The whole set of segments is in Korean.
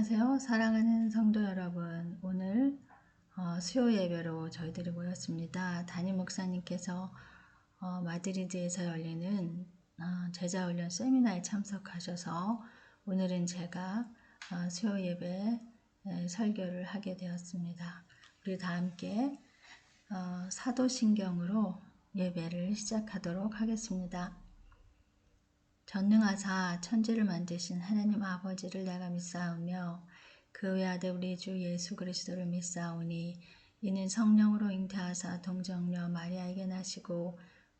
안녕하세요. 사랑하는 성도 여러분, 오늘 수요 예배로 저희들이 모였습니다. 담임 목사님께서 마드리드에서 열리는 제자훈련 세미나에 참석하셔서 오늘은 제가 수요 예배 설교를 하게 되었습니다. 우리 다 함께 사도신경으로 예배를 시작하도록 하겠습니다. 전능하사 천지를 만드신 하나님 아버지를 내가 믿사오며 그 외아들 우리 주 예수 그리스도를 믿사오니 이는 성령으로 잉태하사 동정녀 마리아에게 나시고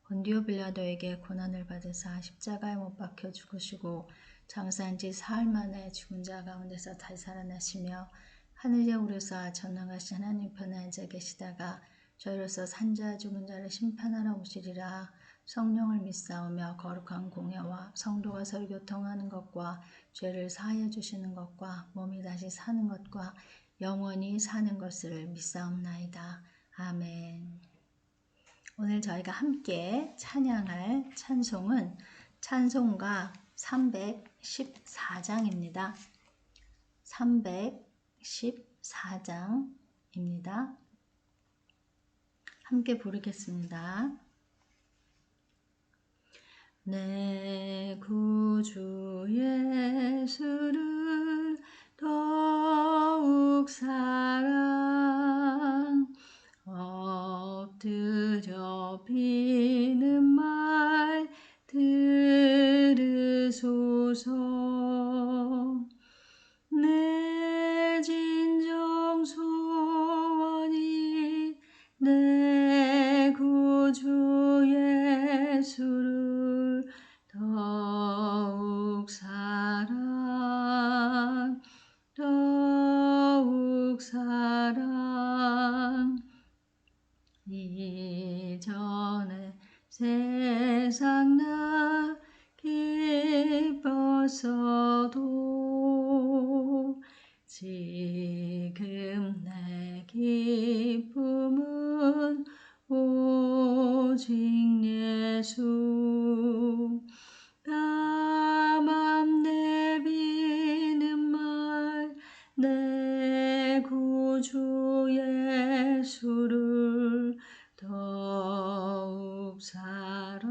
본디오 빌라도에게 고난을 받으사 십자가에 못 박혀 죽으시고 장사한 지 사흘 만에 죽은 자 가운데서 다시 살아나시며 하늘에 오르사 전능하신 하나님 편에 앉아 계시다가 저희로서 산자 죽은 자를 심판하러 오시리라. 성령을 믿사오며 거룩한 공예와 성도가 서로 교통하는 것과 죄를 사하여 주시는 것과 몸이 다시 사는 것과 영원히 사는 것을 믿사옵나이다. 아멘. 오늘 저희가 함께 찬양할 찬송은 찬송가 314장입니다. 314장입니다. 함께 부르겠습니다. 내 구주 예수를 더욱 사랑 엎드려 비는 말 들으소서. 내 진정 소원이 내 구주 예수를 더욱 사랑 이전에 세상 나 기뻤어도 지금 내 기쁨은 오직 예수. 다만 내비는 말 내 구주 예수를 더욱 사랑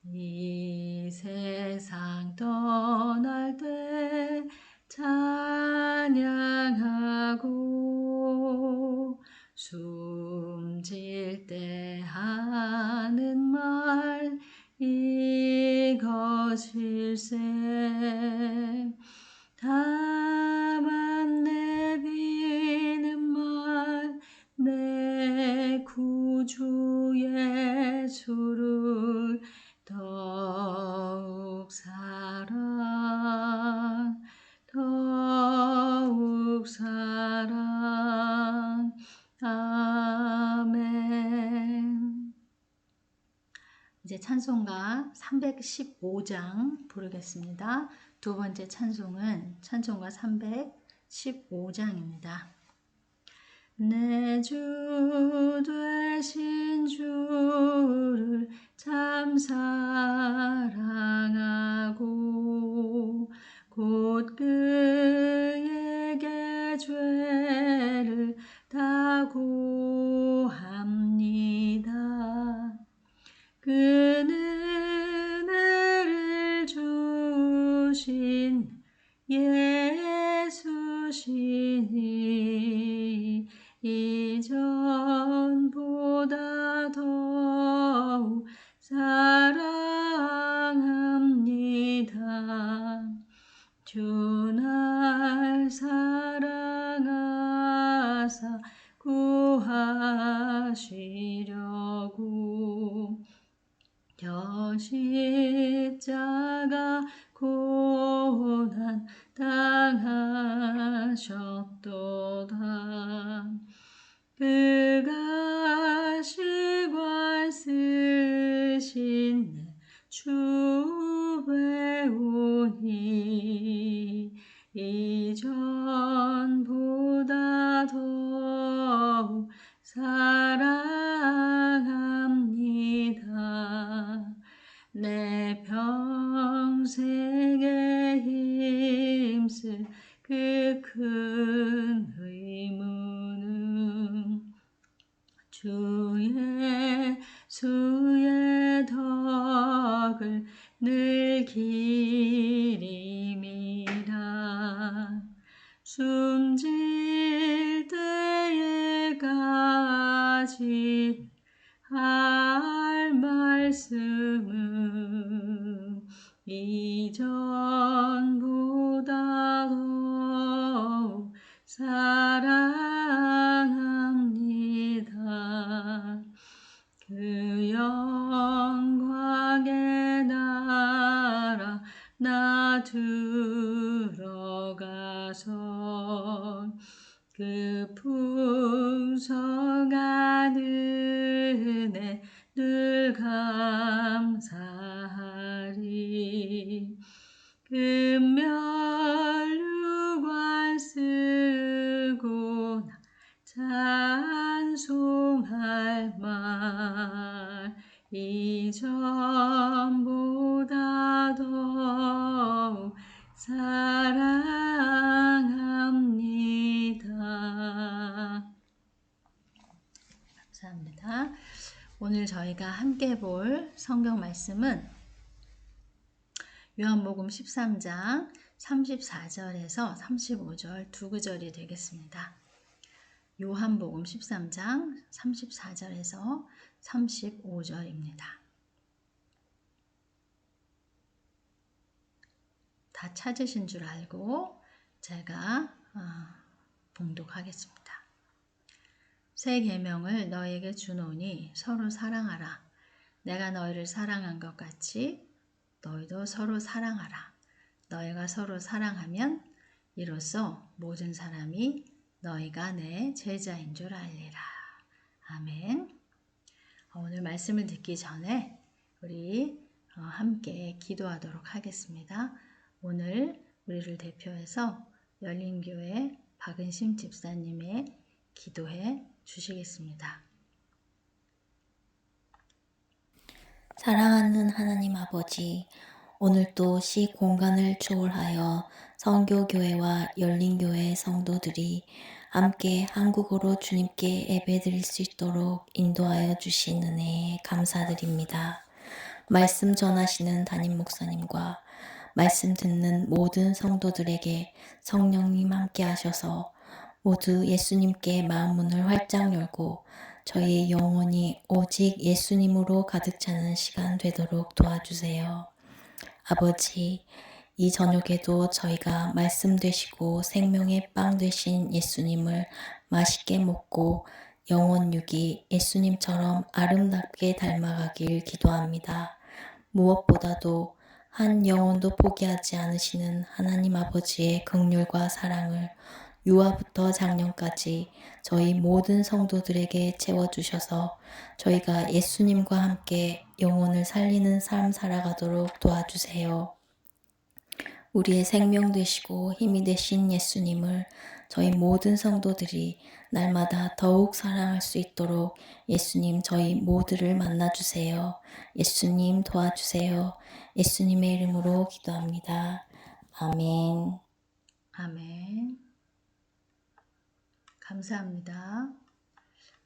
이 세상 떠날 때 찬양하고 숨질 때 하는 말 이것일세. 다만 내비는 말 내 구주 예수를 더욱 사랑 아멘. 이제 찬송가 315장 부르겠습니다. 두 번째 찬송은 찬송가 315장입니다. 내 주 되신 주를 참 사랑하고 곧 그에게 죄를 다 고합니다. 그는 은혜를 주신 예수시니 이전보다 더욱 사랑합니다. 주 날 사랑하사 구하시려고 저 십자가 고난 당하셨도다. 그가 시관 쓰신 내 주 배우니 이전보다 더욱 사랑합니다. 주의 덕을 늘 기림이라. 숨질 때에까지 할 말씀은 이전보다 더욱 사랑합니다. 그 영광의 나라 나 들어가서 그 풍성한 은혜 늘 감사하리. 금면류관 쓰고 나 찬송할 말 이전보다 더욱 사랑합니다. 감사합니다. 오늘 저희가 함께 볼 성경 말씀은 요한복음 13장 34절에서 35절 두 구절이 되겠습니다. 요한복음 13장 34절에서 35절입니다. 다 찾으신 줄 알고 제가 봉독하겠습니다. 새 계명을 너희에게 주노니 서로 사랑하라. 내가 너희를 사랑한 것 같이 너희도 서로 사랑하라. 너희가 서로 사랑하면 이로써 모든 사람이 너희가 내 제자인 줄 알리라. 아멘. 오늘 말씀을 듣기 전에 우리 함께 기도하도록 하겠습니다. 오늘 우리를 대표해서 열린교회 박은심 집사님의 기도해 주시겠습니다. 사랑하는 하나님 아버지, 오늘도 시 공간을 초월하여 성교교회와 열린교회 성도들이 함께 한국어로 주님께 예배드릴 수 있도록 인도하여 주신 은혜에 감사드립니다. 말씀 전하시는 담임 목사님과 말씀 듣는 모든 성도들에게 성령님 함께 하셔서 모두 예수님께 마음문을 활짝 열고 저희의 영혼이 오직 예수님으로 가득 차는 시간 되도록 도와주세요. 아버지, 이 저녁에도 저희가 말씀 되시고 생명의 빵 되신 예수님을 맛있게 먹고 영혼 육이 예수님처럼 아름답게 닮아가길 기도합니다. 무엇보다도 한 영혼도 포기하지 않으시는 하나님 아버지의 긍휼과 사랑을 유아부터 장년까지 저희 모든 성도들에게 채워주셔서 저희가 예수님과 함께 영혼을 살리는 삶 살아가도록 도와주세요. 우리의 생명 되시고 힘이 되신 예수님을 저희 모든 성도들이 날마다 더욱 사랑할 수 있도록 예수님 저희 모두를 만나주세요. 예수님 도와주세요. 예수님의 이름으로 기도합니다. 아멘. 아멘. 감사합니다.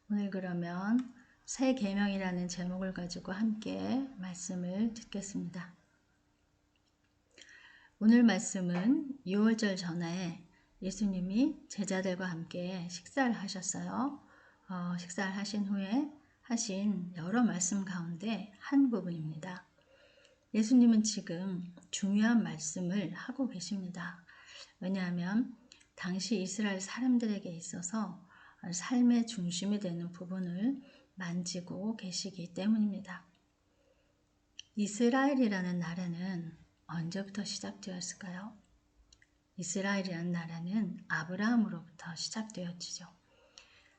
오늘 그러면 새 계명이라는 제목을 가지고 함께 말씀을 듣겠습니다. 오늘 말씀은 유월절 전에 예수님이 제자들과 함께 식사를 하셨어요. 식사를 하신 후에 하신 여러 말씀 가운데 한 부분입니다. 예수님은 지금 중요한 말씀을 하고 계십니다. 왜냐하면 당시 이스라엘 사람들에게 있어서 삶의 중심이 되는 부분을 만지고 계시기 때문입니다. 이스라엘이라는 나라는 언제부터 시작되었을까요? 이스라엘이라는 나라는 아브라함으로부터 시작되었지요.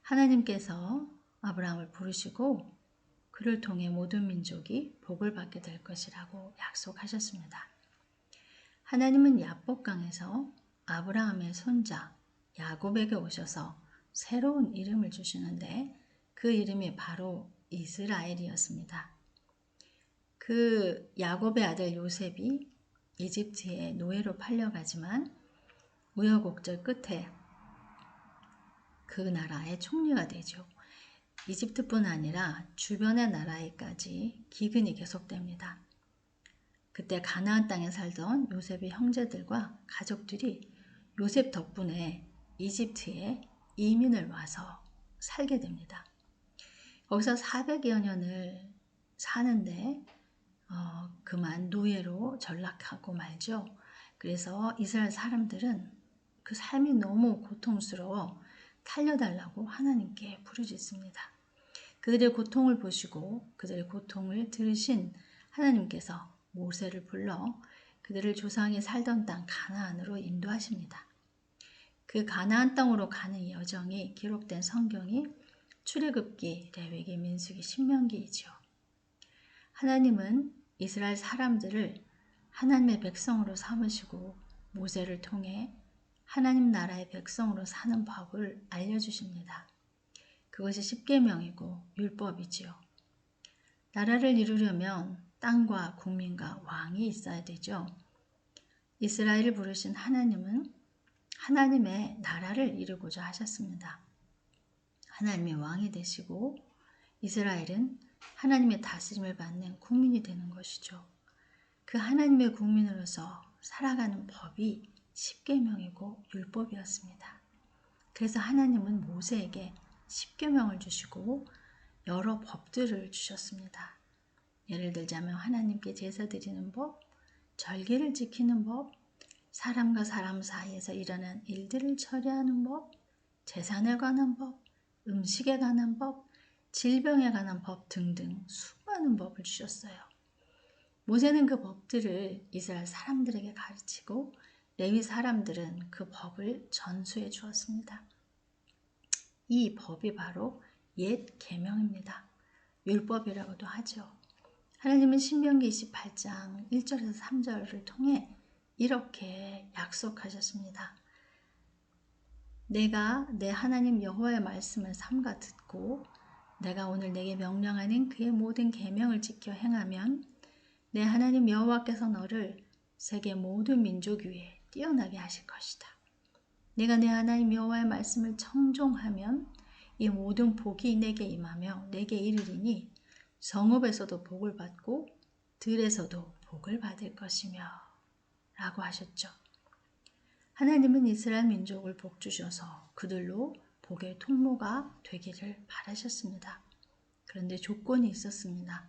하나님께서 아브라함을 부르시고 그를 통해 모든 민족이 복을 받게 될 것이라고 약속하셨습니다. 하나님은 야복강에서 아브라함의 손자 야곱에게 오셔서 새로운 이름을 주시는데 그 이름이 바로 이스라엘이었습니다. 그 야곱의 아들 요셉이 이집트의 노예로 팔려가지만 우여곡절 끝에 그 나라의 총리가 되죠. 이집트뿐 아니라 주변의 나라에까지 기근이 계속됩니다. 그때 가나안 땅에 살던 요셉의 형제들과 가족들이 요셉 덕분에 이집트에 이민을 와서 살게 됩니다. 거기서 400여 년을 사는데 그만 노예로 전락하고 말죠. 그래서 이스라엘 사람들은 그 삶이 너무 고통스러워 살려달라고 하나님께 부르짖습니다. 그들의 고통을 보시고 그들의 고통을 들으신 하나님께서 모세를 불러 그들을 조상이 살던 땅 가나안으로 인도하십니다. 그 가나안 땅으로 가는 여정이 기록된 성경이 출애굽기, 레위기, 민수기, 신명기이죠. 하나님은 이스라엘 사람들을 하나님의 백성으로 삼으시고 모세를 통해 하나님 나라의 백성으로 사는 법을 알려주십니다. 그것이 십계명이고 율법이지요. 나라를 이루려면 땅과 국민과 왕이 있어야 되죠. 이스라엘을 부르신 하나님은 하나님의 나라를 이루고자 하셨습니다. 하나님의 왕이 되시고 이스라엘은 하나님의 다스림을 받는 국민이 되는 것이죠. 그 하나님의 국민으로서 살아가는 법이 십계명이고 율법이었습니다. 그래서 하나님은 모세에게 십계명을 주시고 여러 법들을 주셨습니다. 예를 들자면 하나님께 제사 드리는 법, 절기를 지키는 법, 사람과 사람 사이에서 일어난 일들을 처리하는 법, 재산에 관한 법, 음식에 관한 법, 질병에 관한 법 등등 수많은 법을 주셨어요. 모세는 그 법들을 이스라엘 사람들에게 가르치고 레위 사람들은 그 법을 전수해 주었습니다. 이 법이 바로 옛 계명입니다. 율법이라고도 하죠. 하나님은 신명기 28장 1절에서 3절을 통해 이렇게 약속하셨습니다. 내가 내 하나님 여호와의 말씀을 삼가 듣고 내가 오늘 내게 명령하는 그의 모든 계명을 지켜 행하면 내 하나님 여호와께서 너를 세계 모든 민족 위에 뛰어나게 하실 것이다. 내가 내 하나님 여호와의 말씀을 청종하면 이 모든 복이 내게 임하며 내게 이르리니 성읍에서도 복을 받고 들에서도 복을 받을 것이며 라고 하셨죠. 하나님은 이스라엘 민족을 복 주셔서 그들로 복의 통로가 되기를 바라셨습니다. 그런데 조건이 있었습니다.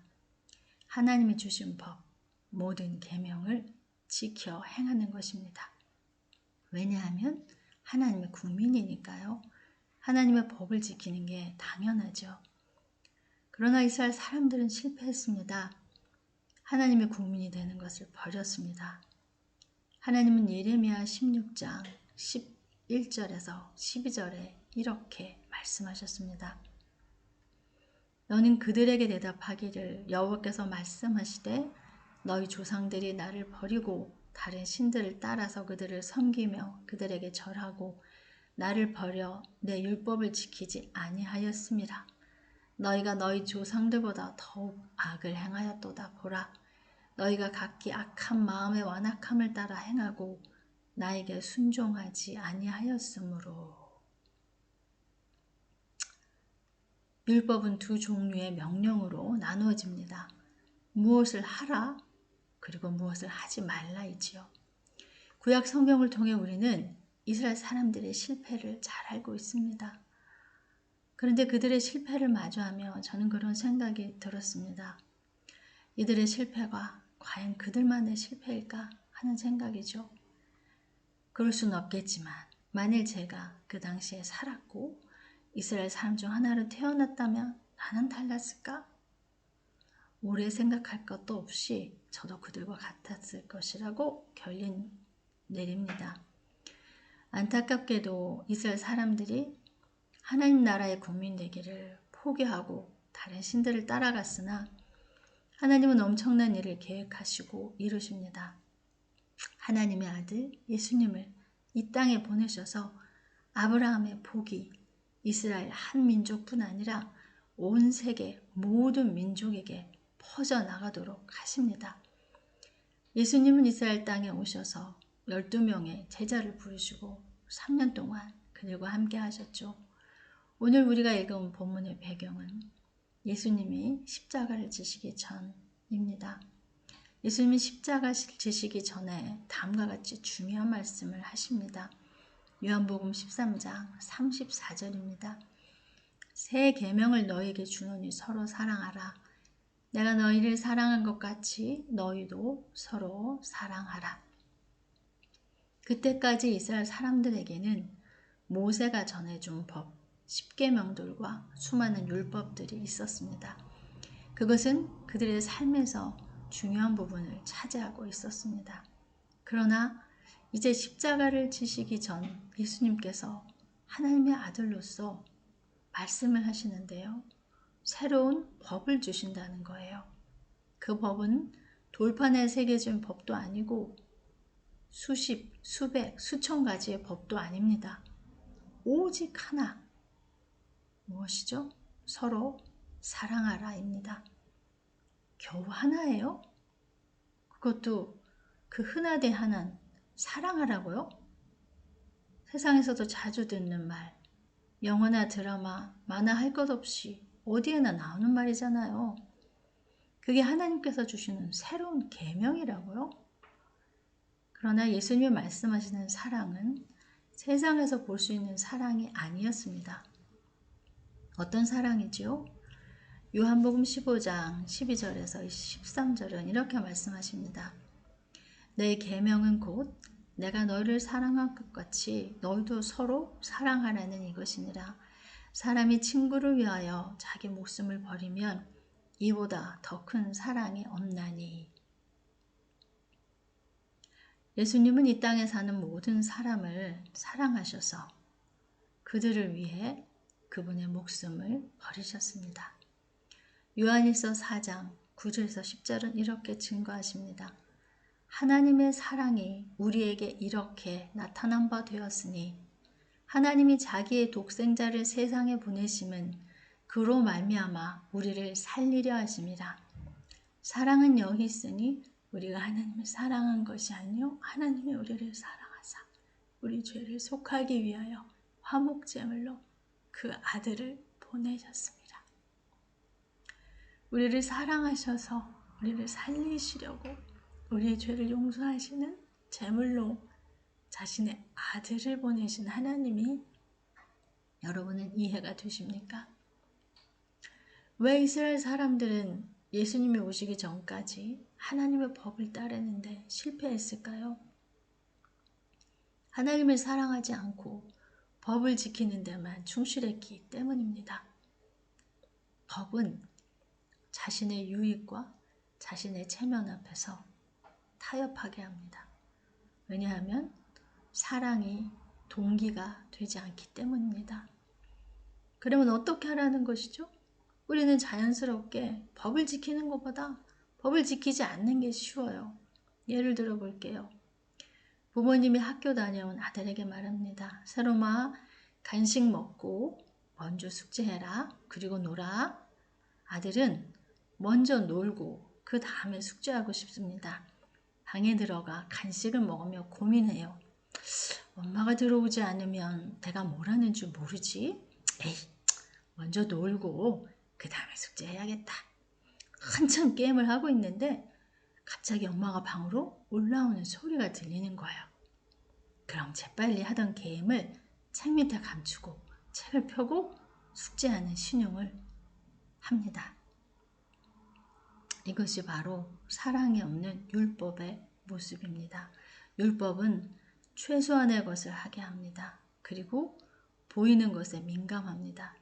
하나님이 주신 법, 모든 계명을 지켜 행하는 것입니다. 왜냐하면 하나님의 국민이니까요. 하나님의 법을 지키는 게 당연하죠. 그러나 이스라엘 사람들은 실패했습니다. 하나님의 국민이 되는 것을 버렸습니다. 하나님은 예레미야 16장 11절에서 12절에 이렇게 말씀하셨습니다. 너는 그들에게 대답하기를 여호와께서 말씀하시되 너희 조상들이 나를 버리고 다른 신들을 따라서 그들을 섬기며 그들에게 절하고 나를 버려 내 율법을 지키지 아니하였음이라. 너희가 너희 조상들보다 더욱 악을 행하였도다. 보라, 너희가 각기 악한 마음의 완악함을 따라 행하고 나에게 순종하지 아니하였으므로. 율법은 두 종류의 명령으로 나누어집니다. 무엇을 하라 그리고 무엇을 하지 말라이지요. 구약 성경을 통해 우리는 이스라엘 사람들의 실패를 잘 알고 있습니다. 그런데 그들의 실패를 마주하며 저는 그런 생각이 들었습니다. 이들의 실패가 과연 그들만의 실패일까 하는 생각이죠. 그럴 수는 없겠지만 만일 제가 그 당시에 살았고 이스라엘 사람 중 하나로 태어났다면 나는 달랐을까? 오래 생각할 것도 없이 저도 그들과 같았을 것이라고 결론 내립니다. 안타깝게도 이스라엘 사람들이 하나님 나라의 국민 되기를 포기하고 다른 신들을 따라갔으나 하나님은 엄청난 일을 계획하시고 이루십니다. 하나님의 아들 예수님을 이 땅에 보내셔서 아브라함의 복이 이스라엘 한 민족뿐 아니라 온 세계 모든 민족에게 퍼져나가도록 하십니다. 예수님은 이스라엘 땅에 오셔서 12명의 제자를 부르시고 3년 동안 그들과 함께 하셨죠. 오늘 우리가 읽은 본문의 배경은 예수님이 십자가를 지시기 전입니다. 예수님이 십자가 지시기 전에 다음과 같이 중요한 말씀을 하십니다. 요한복음 13장 34절입니다. 새 계명을 너희에게 주노니 서로 사랑하라. 내가 너희를 사랑한 것 같이 너희도 서로 사랑하라. 그때까지 이스라엘 사람들에게는 모세가 전해준 법, 십계명들과 수많은 율법들이 있었습니다. 그것은 그들의 삶에서 중요한 부분을 차지하고 있었습니다. 그러나 이제 십자가를 지시기 전 예수님께서 하나님의 아들로서 말씀을 하시는데요. 새로운 법을 주신다는 거예요. 그 법은 돌판에 새겨진 법도 아니고 수십, 수백, 수천 가지의 법도 아닙니다. 오직 하나. 무엇이죠? 서로 사랑하라입니다. 겨우 하나예요? 그것도 그 흔하되 하나는 사랑하라고요? 세상에서도 자주 듣는 말, 영화나 드라마, 만화 할 것 없이 어디에나 나오는 말이잖아요. 그게 하나님께서 주시는 새로운 계명이라고요? 그러나 예수님이 말씀하시는 사랑은 세상에서 볼 수 있는 사랑이 아니었습니다. 어떤 사랑이지요? 요한복음 15장 12절에서 13절은 이렇게 말씀하십니다. 내 계명은 곧 내가 너희를 사랑한 것 같이 너희도 서로 사랑하라는 이것이니라. 사람이 친구를 위하여 자기 목숨을 버리면 이보다 더 큰 사랑이 없나니. 예수님은 이 땅에 사는 모든 사람을 사랑하셔서 그들을 위해 그분의 목숨을 버리셨습니다. 요한일서 4장 9절에서 10절은 이렇게 증거하십니다. 하나님의 사랑이 우리에게 이렇게 나타난 바 되었으니 하나님이 자기의 독생자를 세상에 보내심은 그로 말미암아 우리를 살리려 하심이라. 사랑은 여기 있으니 우리가 하나님을 사랑한 것이 아니요 하나님이 우리를 사랑하사 우리 죄를 속하기 위하여 화목제물로 그 아들을 보내셨습니다. 우리를 사랑하셔서 우리를 살리시려고 우리의 죄를 용서하시는 제물로 자신의 아들을 보내신 하나님이 여러분은 이해가 되십니까? 왜 이스라엘 사람들은 예수님이 오시기 전까지 하나님의 법을 따르는데 실패했을까요? 하나님을 사랑하지 않고 법을 지키는 데만 충실했기 때문입니다. 법은 자신의 유익과 자신의 체면 앞에서 타협하게 합니다. 왜냐하면 사랑이 동기가 되지 않기 때문입니다. 그러면 어떻게 하라는 것이죠? 우리는 자연스럽게 법을 지키는 것보다 법을 지키지 않는 게 쉬워요. 예를 들어 볼게요. 부모님이 학교 다녀온 아들에게 말합니다. 세롬아, 간식 먹고 먼저 숙제해라. 그리고 놀아. 아들은 먼저 놀고 그 다음에 숙제하고 싶습니다. 방에 들어가 간식을 먹으며 고민해요. 엄마가 들어오지 않으면 내가 뭘 하는 줄 모르지? 에이, 먼저 놀고 그 다음에 숙제해야겠다. 한참 게임을 하고 있는데 갑자기 엄마가 방으로 올라오는 소리가 들리는 거예요. 그럼 재빨리 하던 게임을 책 밑에 감추고 책을 펴고 숙제하는 신용을 합니다. 이것이 바로 사랑이 없는 율법의 모습입니다. 율법은 최소한의 것을 하게 합니다. 그리고 보이는 것에 민감합니다.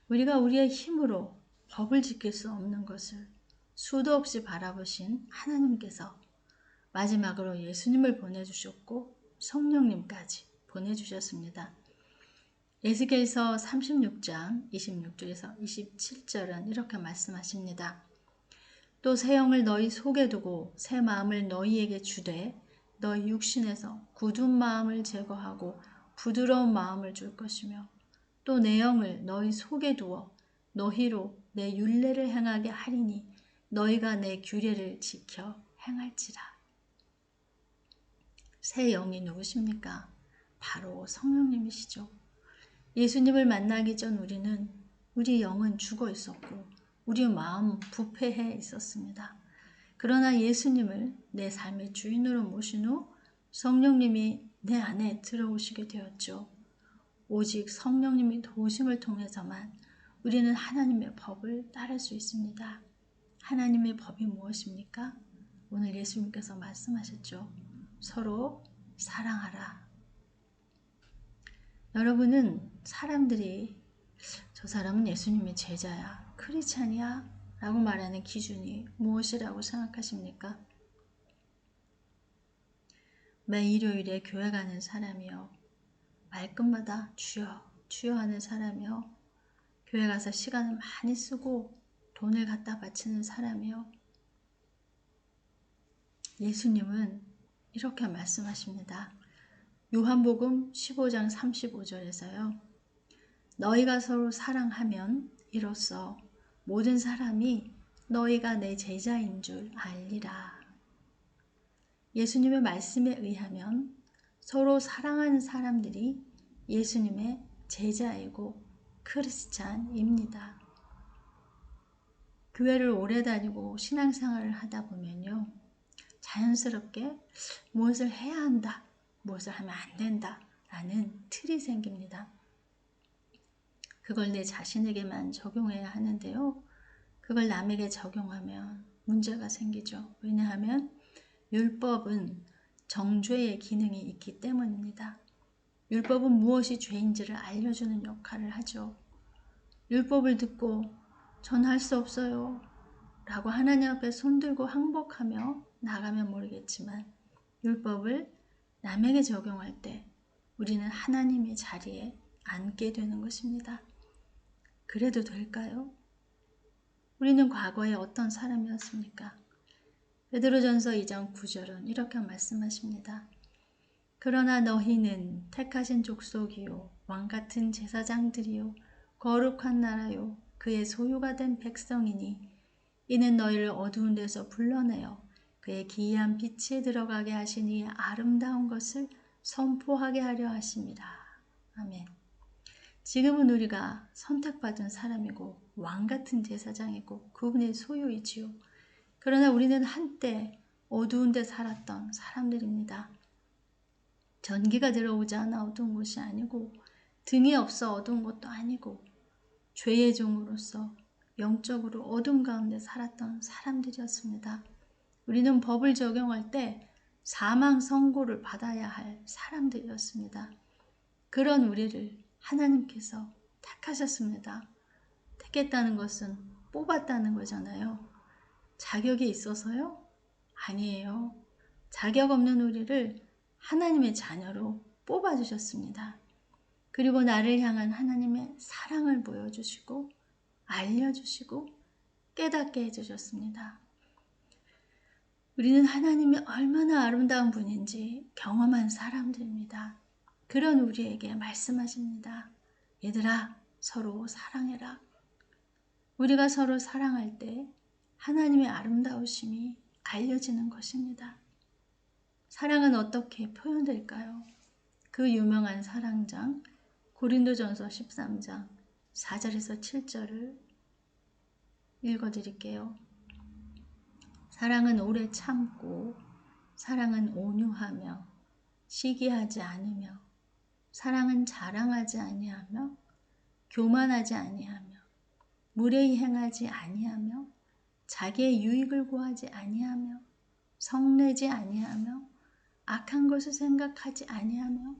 우리가 우리의 힘으로 법을 지킬 수 없는 것을 수도 없이 바라보신 하나님께서 마지막으로 예수님을 보내주셨고 성령님까지 보내주셨습니다. 에스겔서 36장 26절에서 27절은 이렇게 말씀하십니다. 또 새 영을 너희 속에 두고 새 마음을 너희에게 주되 너희 육신에서 굳은 마음을 제거하고 부드러운 마음을 줄 것이며 또 내 영을 너희 속에 두어 너희로 내 율례를 행하게 하리니 너희가 내 규례를 지켜 행할지라. 새 영이 누구십니까? 바로 성령님이시죠. 예수님을 만나기 전 우리 영은 죽어 있었고 우리 마음은 부패해 있었습니다. 그러나 예수님을 내 삶의 주인으로 모신 후 성령님이 내 안에 들어오시게 되었죠. 오직 성령님이 도우심을 통해서만 우리는 하나님의 법을 따를 수 있습니다. 하나님의 법이 무엇입니까? 오늘 예수님께서 말씀하셨죠. 서로 사랑하라. 여러분은 사람들이 저 사람은 예수님의 제자야, 크리스찬이야 라고 말하는 기준이 무엇이라고 생각하십니까? 매 일요일에 교회 가는 사람이요, 말끝마다 주여 주여 하는 사람이요, 교회 가서 시간을 많이 쓰고 돈을 갖다 바치는 사람이요. 예수님은 이렇게 말씀하십니다. 요한복음 15장 35절에서요. 너희가 서로 사랑하면 이로써 모든 사람이 너희가 내 제자인 줄 알리라. 예수님의 말씀에 의하면 서로 사랑하는 사람들이 예수님의 제자이고 크리스찬입니다. 교회를 오래 다니고 신앙생활을 하다 보면요, 자연스럽게 무엇을 해야 한다, 무엇을 하면 안 된다 라는 틀이 생깁니다. 그걸 내 자신에게만 적용해야 하는데요, 그걸 남에게 적용하면 문제가 생기죠. 왜냐하면 율법은 정죄의 기능이 있기 때문입니다. 율법은 무엇이 죄인지를 알려주는 역할을 하죠. 율법을 듣고 전 할 수 없어요 라고 하나님 앞에 손들고 항복하며 나가면 모르겠지만, 율법을 남에게 적용할 때 우리는 하나님의 자리에 앉게 되는 것입니다. 그래도 될까요? 우리는 과거에 어떤 사람이었습니까? 베드로전서 2장 9절은 이렇게 말씀하십니다. 그러나 너희는 택하신 족속이요 왕같은 제사장들이요 거룩한 나라요 그의 소유가 된 백성이니 이는 너희를 어두운 데서 불러내어 그의 기이한 빛에 들어가게 하시니 아름다운 것을 선포하게 하려 하십니다. 아멘. 지금은 우리가 선택받은 사람이고 왕같은 제사장이고 그분의 소유이지요. 그러나 우리는 한때 어두운 데 살았던 사람들입니다. 전기가 들어오지 않아 어두운 곳이 아니고 등이 없어 어두운 것도 아니고 죄의 종으로서 영적으로 어둠 가운데 살았던 사람들이었습니다. 우리는 법을 적용할 때 사망 선고를 받아야 할 사람들이었습니다. 그런 우리를 하나님께서 택하셨습니다. 택했다는 것은 뽑았다는 거잖아요. 자격이 있어서요? 아니에요. 자격 없는 우리를 하나님의 자녀로 뽑아주셨습니다. 그리고 나를 향한 하나님의 사랑을 보여주시고 알려주시고 깨닫게 해주셨습니다. 우리는 하나님이 얼마나 아름다운 분인지 경험한 사람들입니다. 그런 우리에게 말씀하십니다. 얘들아, 서로 사랑해라. 우리가 서로 사랑할 때 하나님의 아름다우심이 알려지는 것입니다. 사랑은 어떻게 표현될까요? 그 유명한 사랑장 고린도전서 13장 4절에서 7절을 읽어드릴게요. 사랑은 오래 참고 사랑은 온유하며 시기하지 않으며 사랑은 자랑하지 아니하며 교만하지 아니하며 무례히 행하지 아니하며 자기의 유익을 구하지 아니하며 성내지 아니하며 악한 것을 생각하지 아니하며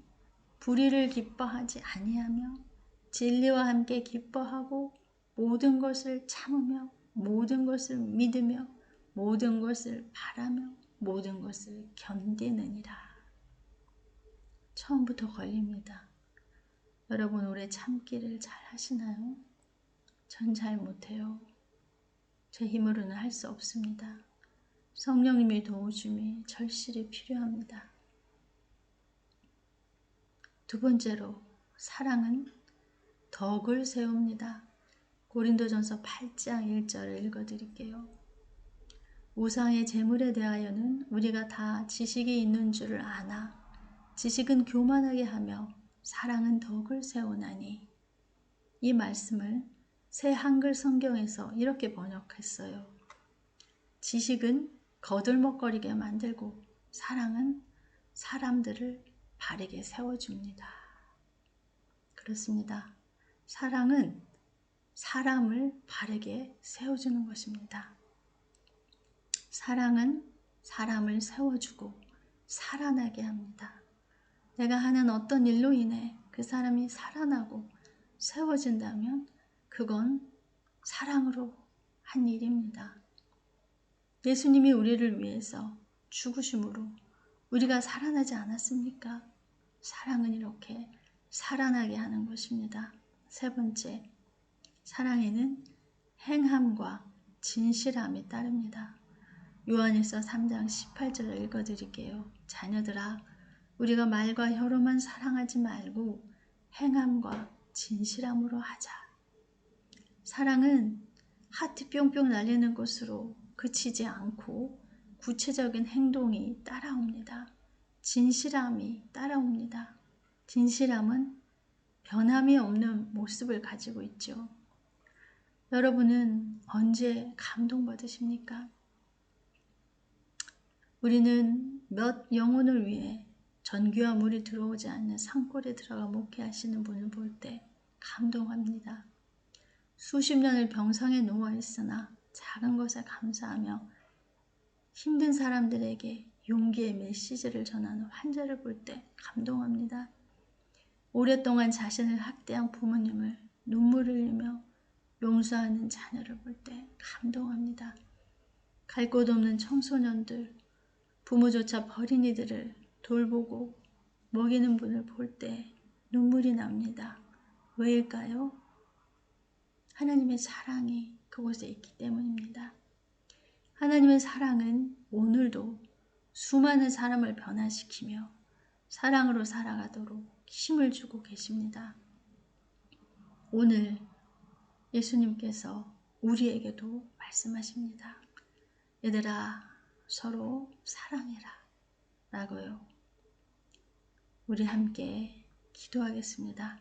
불의를 기뻐하지 아니하며 진리와 함께 기뻐하고 모든 것을 참으며 모든 것을 믿으며 모든 것을 바라며 모든 것을 견디느니라. 처음부터 걸립니다. 여러분 오래 참기를 잘 하시나요? 전 잘 못해요. 제 힘으로는 할 수 없습니다. 성령님의 도우심이 절실히 필요합니다. 두 번째로 사랑은 덕을 세웁니다. 고린도전서 8장 1절을 읽어드릴게요. 우상의 재물에 대하여는 우리가 다 지식이 있는 줄을 아나 지식은 교만하게 하며 사랑은 덕을 세우나니. 이 말씀을 새 한글 성경에서 이렇게 번역했어요. 지식은 거들먹거리게 만들고 사랑은 사람들을 바르게 세워줍니다. 그렇습니다. 사랑은 사람을 바르게 세워주는 것입니다. 사랑은 사람을 세워주고 살아나게 합니다. 내가 하는 어떤 일로 인해 그 사람이 살아나고 세워진다면 그건 사랑으로 한 일입니다. 예수님이 우리를 위해서 죽으심으로 우리가 살아나지 않았습니까? 사랑은 이렇게 살아나게 하는 것입니다. 세 번째, 사랑에는 행함과 진실함이 따릅니다. 요한일서 3장 18절을 읽어드릴게요. 자녀들아, 우리가 말과 혀로만 사랑하지 말고 행함과 진실함으로 하자. 사랑은 하트 뿅뿅 날리는 것으로 그치지 않고 구체적인 행동이 따라옵니다. 진실함이 따라옵니다. 진실함은 변함이 없는 모습을 가지고 있죠. 여러분은 언제 감동받으십니까? 우리는 몇 영혼을 위해 전기와 물이 들어오지 않는 산골에 들어가 목회하시는 분을 볼 때 감동합니다. 수십 년을 병상에 누워 있으나 작은 것에 감사하며 힘든 사람들에게 용기의 메시지를 전하는 환자를 볼 때 감동합니다. 오랫동안 자신을 학대한 부모님을 눈물을 흘리며 용서하는 자녀를 볼 때 감동합니다. 갈 곳 없는 청소년들, 부모조차 버린 이들을 돌보고 먹이는 분을 볼 때 눈물이 납니다. 왜일까요? 하나님의 사랑이 그곳에 있기 때문입니다. 하나님의 사랑은 오늘도 수많은 사람을 변화시키며 사랑으로 살아가도록 힘을 주고 계십니다. 오늘 예수님께서 우리에게도 말씀하십니다. 얘들아, 서로 사랑해라 라고요. 우리 함께 기도하겠습니다.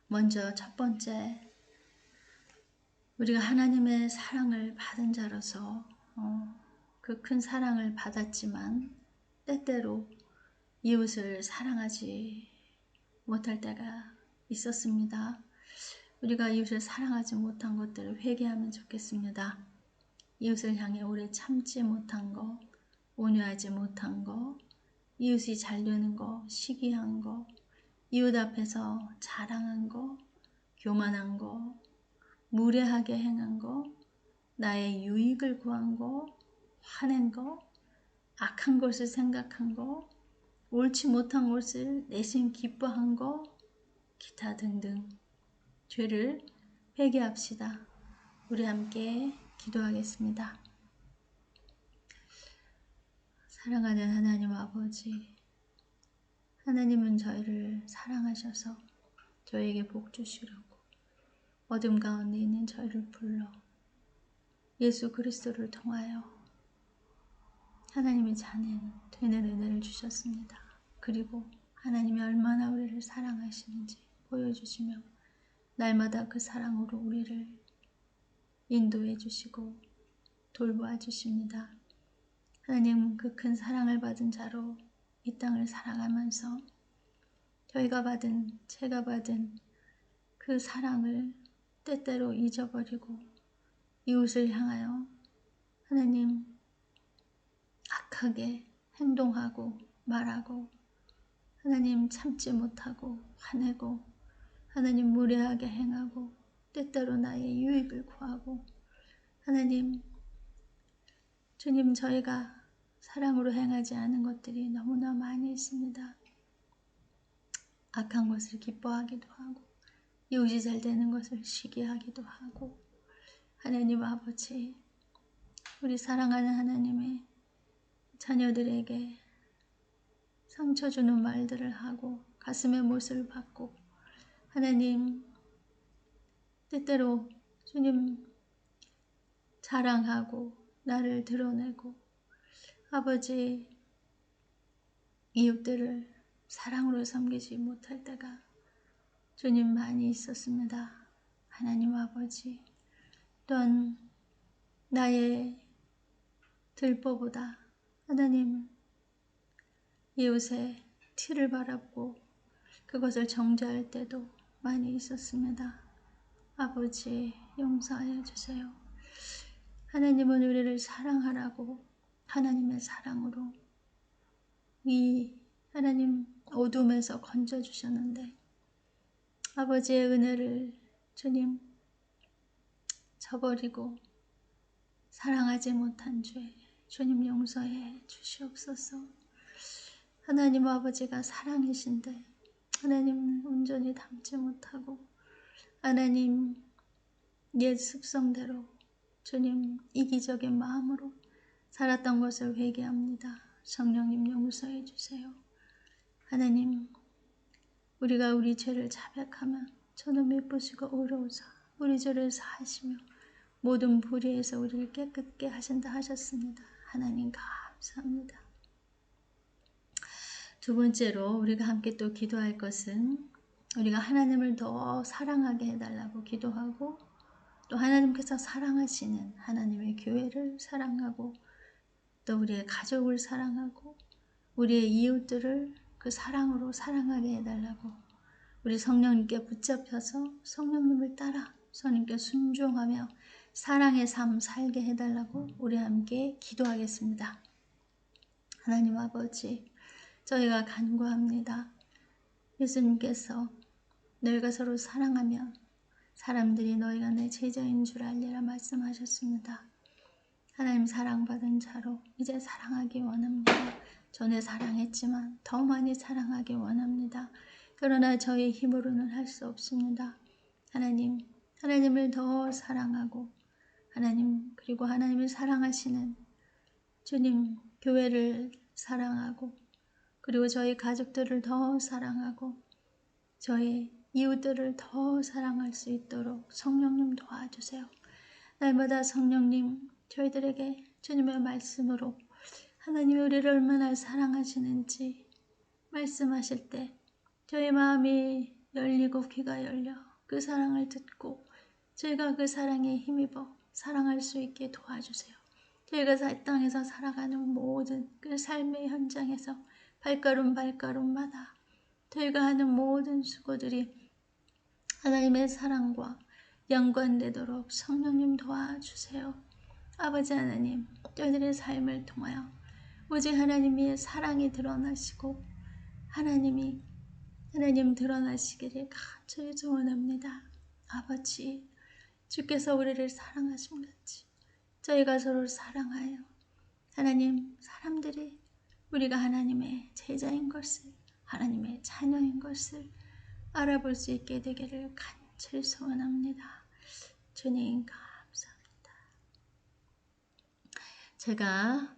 먼저 첫 번째, 우리가 하나님의 사랑을 받은 자로서 그 큰 사랑을 받았지만 때때로 이웃을 사랑하지 못할 때가 있었습니다. 우리가 이웃을 사랑하지 못한 것들을 회개하면 좋겠습니다. 이웃을 향해 오래 참지 못한 거, 온유하지 못한 거, 이웃이 잘 되는 거, 시기한 거, 이웃 앞에서 자랑한 거, 교만한 거, 무례하게 행한 거, 나의 유익을 구한 거, 화낸 거, 악한 것을 생각한 거, 옳지 못한 것을 내심 기뻐한 거, 기타 등등 죄를 회개합시다. 우리 함께 기도하겠습니다. 사랑하는 하나님 아버지, 하나님은 저희를 사랑하셔서 저에게 복 주시려고 어둠 가운데 있는 저희를 불러 예수 그리스도를 통하여 하나님의 자녀 되는 은혜를 주셨습니다. 그리고 하나님이 얼마나 우리를 사랑하시는지 보여주시며 날마다 그 사랑으로 우리를 인도해 주시고 돌보아 주십니다. 하나님, 그 큰 사랑을 받은 자로 이 땅을 살아가면서 제가 받은 그 사랑을 때때로 잊어버리고 이웃을 향하여 하나님 악하게 행동하고 말하고 하나님 참지 못하고 화내고 하나님 무례하게 행하고 때때로 나의 유익을 구하고 하나님, 주님, 저희가 사랑으로 행하지 않은 것들이 너무나 많이 있습니다. 악한 것을 기뻐하기도 하고 이웃이 잘 되는 것을 시기하기도 하고 하나님 아버지, 우리 사랑하는 하나님의 자녀들에게 상처 주는 말들을 하고 가슴에 못을 박고 하나님, 때때로 주님 자랑하고 나를 드러내고 아버지, 이웃들을 사랑으로 섬기지 못할 때가 주님 많이 있었습니다. 하나님 아버지, 또한 나의 들보보다 하나님 이웃의 티를 바라보고 그것을 정죄할 때도 많이 있었습니다. 아버지, 용서하여 주세요. 하나님은 우리를 사랑하라고 하나님의 사랑으로 이 하나님 어둠에서 건져주셨는데 아버지의 은혜를 주님 저버리고 사랑하지 못한 죄 주님 용서해 주시옵소서. 하나님 아버지가 사랑이신데 하나님 온전히 담지 못하고 하나님 옛 습성대로 주님 이기적인 마음으로 살았던 것을 회개합니다. 성령님 용서해 주세요. 하나님 우리가 우리 죄를 자백하면 저는 미쁘시고 의로우사 우리 죄를 사하시며 모든 불의에서 우리를 깨끗게 하신다 하셨습니다. 하나님 감사합니다. 두 번째로 우리가 함께 또 기도할 것은 우리가 하나님을 더 사랑하게 해달라고 기도하고 또 하나님께서 사랑하시는 하나님의 교회를 사랑하고 또 우리의 가족을 사랑하고 우리의 이웃들을 그 사랑으로 사랑하게 해달라고 우리 성령님께 붙잡혀서 성령님을 따라 성령님께 순종하며 사랑의 삶 살게 해달라고 우리 함께 기도하겠습니다. 하나님 아버지, 저희가 간구합니다. 예수님께서 너희가 서로 사랑하면 사람들이 너희가 내 제자인 줄 알리라 말씀하셨습니다. 하나님 사랑받은 자로 이제 사랑하기 원합니다. 전에 사랑했지만 더 많이 사랑하기 원합니다. 그러나 저희 힘으로는 할 수 없습니다. 하나님, 하나님을 더 사랑하고 하나님 그리고 하나님을 사랑하시는 주님 교회를 사랑하고 그리고 저희 가족들을 더 사랑하고 저희 이웃들을 더 사랑할 수 있도록 성령님 도와주세요. 날마다 성령님 저희들에게 주님의 말씀으로 하나님이 우리를 얼마나 사랑하시는지 말씀하실 때 저희 마음이 열리고 귀가 열려 그 사랑을 듣고 저희가 그 사랑에 힘입어 사랑할 수 있게 도와주세요. 저희가 이 땅에서 살아가는 모든 그 삶의 현장에서 발걸음 발걸음마다 저희가 하는 모든 수고들이 하나님의 사랑과 연관되도록 성령님 도와주세요. 아버지 하나님, 저희들의 삶을 통하여 오직 하나님의 사랑이 드러나시고 하나님 드러나시기를 간절히 소원합니다. 아버지, 주께서 우리를 사랑하신 같이 저희가 서로 사랑하여 하나님 사람들이 우리가 하나님의 제자인 것을 하나님의 자녀인 것을 알아볼 수 있게 되기를 간절히 소원합니다. 주님 감사합니다. 제가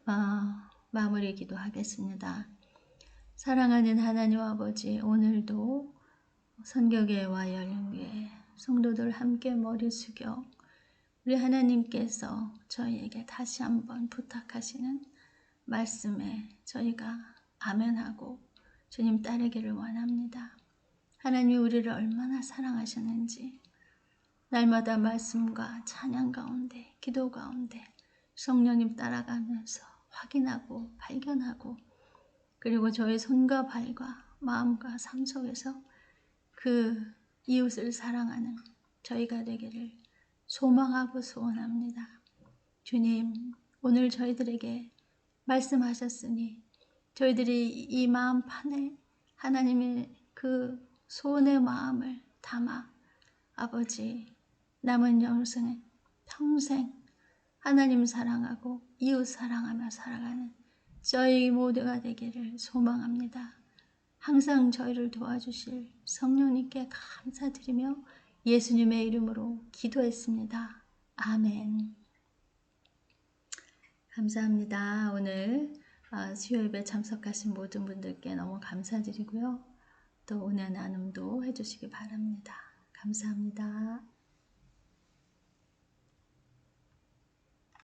마무리 기도하겠습니다. 사랑하는 하나님 아버지, 오늘도 선교교회와 열린교회 성도들 함께 머리 숙여 우리 하나님께서 저희에게 다시 한번 부탁하시는 말씀에 저희가 아멘하고 주님 따르기를 원합니다. 하나님이 우리를 얼마나 사랑하셨는지 날마다 말씀과 찬양 가운데 기도 가운데 성령님 따라가면서 확인하고 발견하고 그리고 저의 손과 발과 마음과 삶 속에서 그 이웃을 사랑하는 저희가 되기를 소망하고 소원합니다. 주님, 오늘 저희들에게 말씀하셨으니 저희들이 이 마음판에 하나님의 그 소원의 마음을 담아 아버지 남은 영생에 평생 하나님 사랑하고 이웃 사랑하며 살아가는 저희 모두가 되기를 소망합니다. 항상 저희를 도와주실 성령님께 감사드리며 예수님의 이름으로 기도했습니다. 아멘. 감사합니다. 오늘 수요예배 참석하신 모든 분들께 너무 감사드리고요. 또 은혜 나눔도 해주시기 바랍니다. 감사합니다.